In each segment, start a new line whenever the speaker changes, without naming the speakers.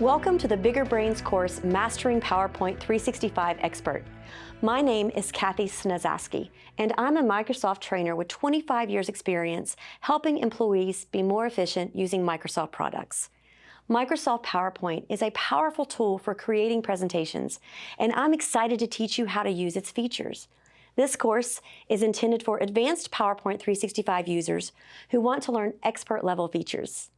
Welcome to the Bigger Brains course, Mastering PowerPoint 365 Expert. My name is Kathy Snizaski, and I'm a Microsoft trainer with 25 years experience helping employees be more efficient using Microsoft products. Microsoft PowerPoint is a powerful tool for creating presentations, and I'm excited to teach you how to use its features. This course is intended for advanced PowerPoint 365 users who want to learn expert-level features.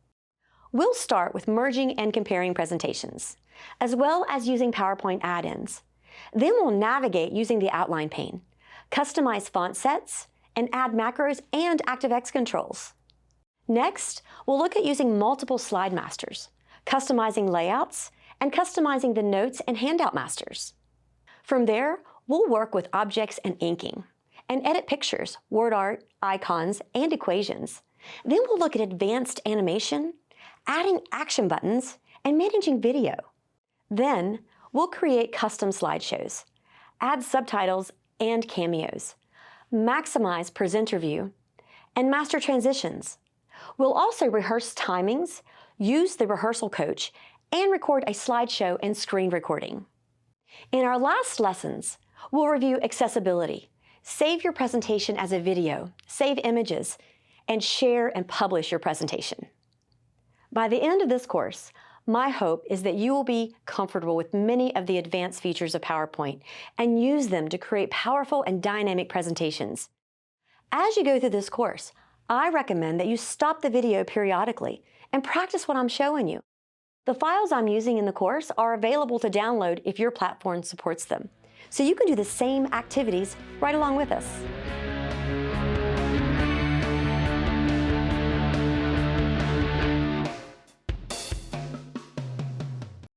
We'll start with merging and comparing presentations, as well as using PowerPoint add-ins. Then we'll navigate using the outline pane, customize font sets, and add macros and ActiveX controls. Next, we'll look at using multiple slide masters, customizing layouts, and customizing the notes and handout masters. From there, we'll work with objects and inking, and edit pictures, word art, icons, and equations. Then we'll look at advanced animation, adding action buttons, and managing video. Then, we'll create custom slideshows, add subtitles and cameos, maximize presenter view, and master transitions. We'll also rehearse timings, use the rehearsal coach, and record a slideshow and screen recording. In our last lessons, we'll review accessibility, save your presentation as a video, save images, and share and publish your presentation. By the end of this course, my hope is that you will be comfortable with many of the advanced features of PowerPoint and use them to create powerful and dynamic presentations. As you go through this course, I recommend that you stop the video periodically and practice what I'm showing you. The files I'm using in the course are available to download if your platform supports them, so you can do the same activities right along with us.